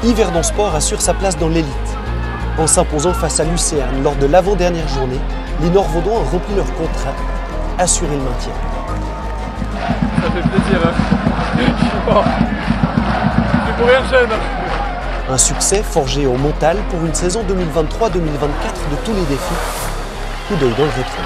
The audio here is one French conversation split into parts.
Yverdon Sport assure sa place dans l'élite. En s'imposant face à Lucerne lors de l'avant-dernière journée, les Nord-Vaudois ont rempli leur contrat, assuré le maintien. Ça fait plaisir, hein. Je suis mort. Je suis pour rien jeune. Un succès forgé au Montal pour une saison 2023-2024 de tous les défis. Coup d'œil dans le rétro.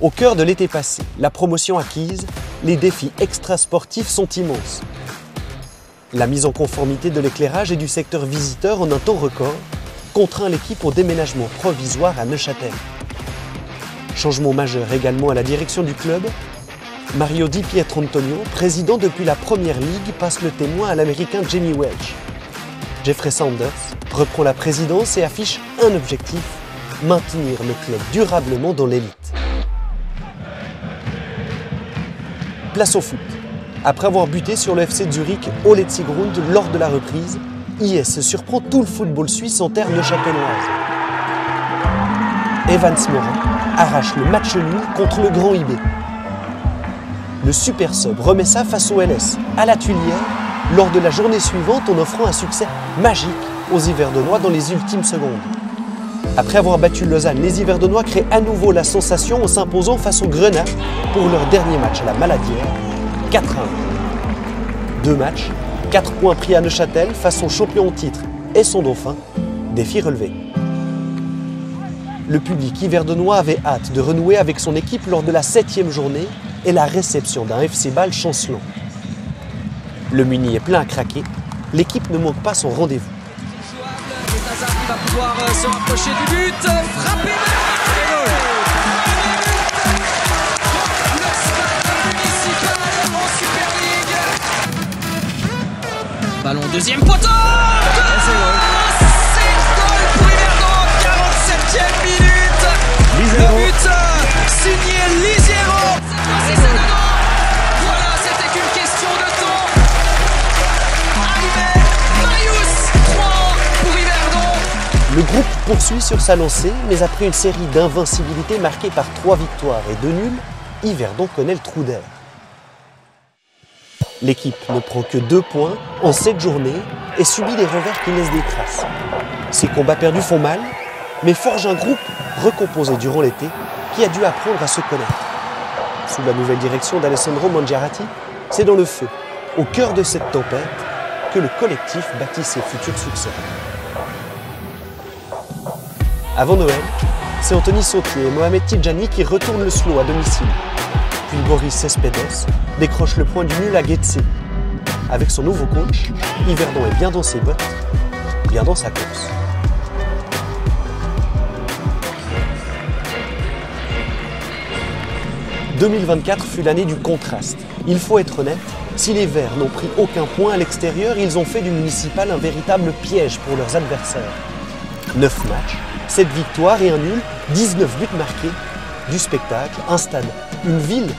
Au cœur de l'été passé, la promotion acquise, les défis extrasportifs sont immenses. La mise en conformité de l'éclairage et du secteur visiteur en un temps record contraint l'équipe au déménagement provisoire à Neuchâtel. Changement majeur également à la direction du club. Mario Di Pietrantonio, président depuis la Première Ligue, passe le témoin à l'Américain Jamie Welch. Jeffrey Sanders reprend la présidence et affiche un objectif, maintenir le club durablement dans l'élite. Place au foot. Après avoir buté sur le FC Zurich au Letzigrund lors de la reprise, IS surprend tout le football suisse en terre neuchâteloise. Evans Morin arrache le match nul contre le Grand IB. Le Super Sub remet ça face au LS, à la Tuilière, lors de la journée suivante en offrant un succès magique aux Yverdonois dans les ultimes secondes. Après avoir battu Lausanne, les Yverdonois créent à nouveau la sensation en s'imposant face au Grenat pour leur dernier match à la Maladière, 4-1. 2 matchs, 4 points pris à Neuchâtel face au champion en titre et son dauphin, défi relevé. Le public yverdonois avait hâte de renouer avec son équipe lors de la 7e journée et la réception d'un FC Bâle chancelant. Le Muni est plein à craquer, l'équipe ne manque pas son rendez-vous. Il va pouvoir se rapprocher du but, frapper le stade municipal en Super League. Ballon deuxième poteau. C'est goal pour Yverdon, 47e minute. Le but signé Lisiero. C'est ça dedans. Voilà, c'était qu'une question de temps. Arrivé, Marius, 3 pour Yverdon. Le groupe poursuit sur sa lancée, mais après une série d'invincibilités marquée par 3 victoires et 2 nuls, Yverdon connaît le trou d'air. L'équipe ne prend que 2 points en 7 journées et subit des revers qui laissent des traces. Ces combats perdus font mal, mais forgent un groupe recomposé durant l'été qui a dû apprendre à se connaître. Sous la nouvelle direction d'Alessandro Mangiarati, c'est dans le feu, au cœur de cette tempête, que le collectif bâtit ses futurs succès. Avant Noël, c'est Anthony Sautier et Mohamed Tidjani qui retournent le slow à domicile. Puis Boris Cespedes décroche le point du nul à Getse. Avec son nouveau coach, Yverdon est bien dans ses bottes, bien dans sa course. « 2024 fut l'année du contraste. Il faut être honnête, si les Verts n'ont pris aucun point à l'extérieur, ils ont fait du municipal un véritable piège pour leurs adversaires. 9 matchs, 7 victoires et un nul, 19 buts marqués, du spectacle, un stade, une ville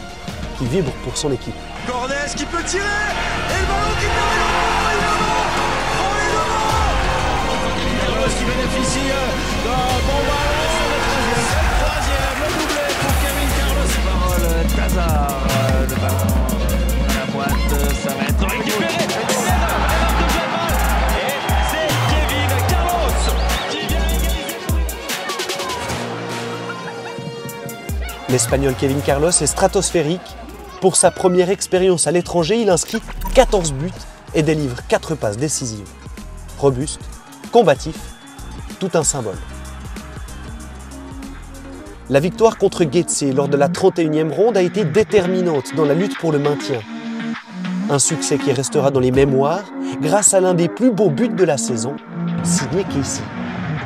qui vibre pour son équipe. Cordes qui peut tirer et le ballon qui permet Kevin Carlos qui bénéficie d'un bon ballon. Le troisième, le doublé pour Kevin Carlos. Tazar, le ballon à la boîte, ça va être récupéré. Et c'est Kevin Carlos qui vient égaliser. L'Espagnol Kevin Carlos est stratosphérique. Pour sa première expérience à l'étranger, il inscrit 14 buts et délivre 4 passes décisives. Robuste, combatif, tout un symbole. La victoire contre Getse lors de la 31e ronde a été déterminante dans la lutte pour le maintien. Un succès qui restera dans les mémoires grâce à l'un des plus beaux buts de la saison, signé Casey.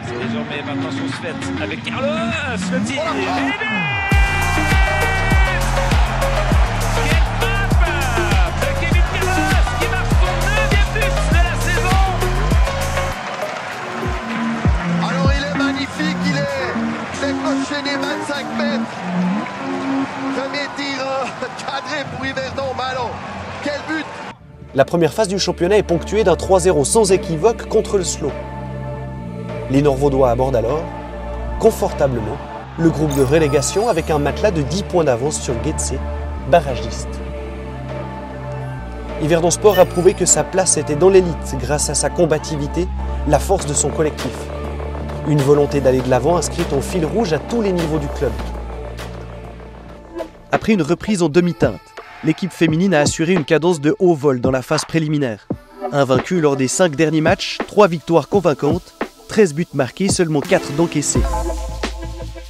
C'est désormais maintenant son Svet avec Carlos. Svet, enchaîné 25 mètres. Premier tir cadré pour Yverdon. Malo. Quel but! La première phase du championnat est ponctuée d'un 3-0 sans équivoque contre le Slow. Les Nord-Vaudois abordent alors, confortablement, le groupe de relégation avec un matelas de 10 points d'avance sur Getse barragiste. Yverdon Sport a prouvé que sa place était dans l'élite grâce à sa combativité, la force de son collectif. Une volonté d'aller de l'avant inscrite en fil rouge à tous les niveaux du club. Après une reprise en demi-teinte, l'équipe féminine a assuré une cadence de haut vol dans la phase préliminaire. Invaincue lors des 5 derniers matchs, 3 victoires convaincantes, 13 buts marqués, seulement 4 d'encaissés.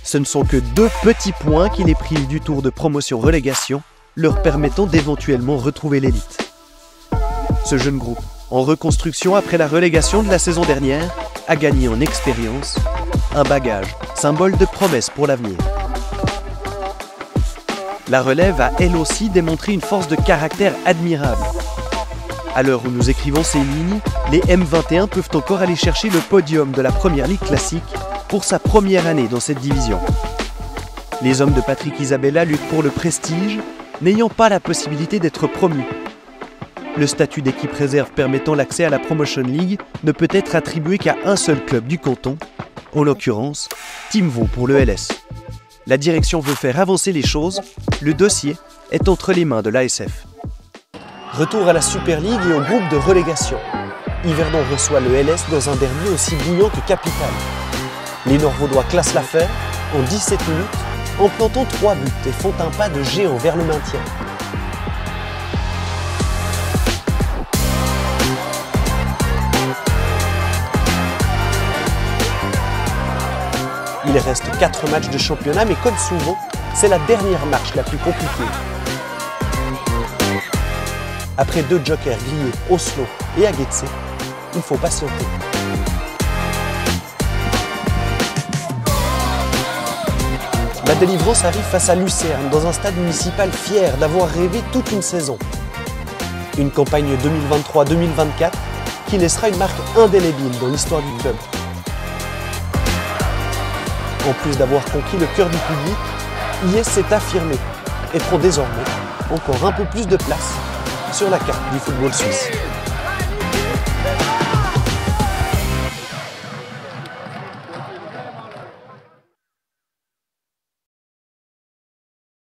Ce ne sont que 2 petits points qui les privent du tour de promotion-relégation, leur permettant d'éventuellement retrouver l'élite. Ce jeune groupe, en reconstruction après la relégation de la saison dernière, a gagné en expérience, un bagage, symbole de promesse pour l'avenir. La relève a elle aussi démontré une force de caractère admirable. À l'heure où nous écrivons ces lignes, les M21 peuvent encore aller chercher le podium de la Première Ligue classique pour sa première année dans cette division. Les hommes de Patrick Isabella luttent pour le prestige, n'ayant pas la possibilité d'être promus. Le statut d'équipe réserve permettant l'accès à la Promotion League ne peut être attribué qu'à un seul club du canton, en l'occurrence, Team Vaud pour le LS. La direction veut faire avancer les choses, le dossier est entre les mains de l'ASF. Retour à la Super League et au groupe de relégation. Yverdon reçoit le LS dans un derby aussi bouillant que capital. Les Nord-Vaudois classent l'affaire en 17 minutes en plantant 3 buts et font un pas de géant vers le maintien. Il reste 4 matchs de championnat, mais comme souvent, c'est la dernière marche la plus compliquée. Après 2 jokers grillés, Oslo et Aguetse, il faut patienter. La délivrance arrive face à Lucerne, dans un stade municipal fier d'avoir rêvé toute une saison. Une campagne 2023-2024 qui laissera une marque indélébile dans l'histoire du club. En plus d'avoir conquis le cœur du public, IS s'est affirmé et prend désormais encore un peu plus de place sur la carte du football suisse.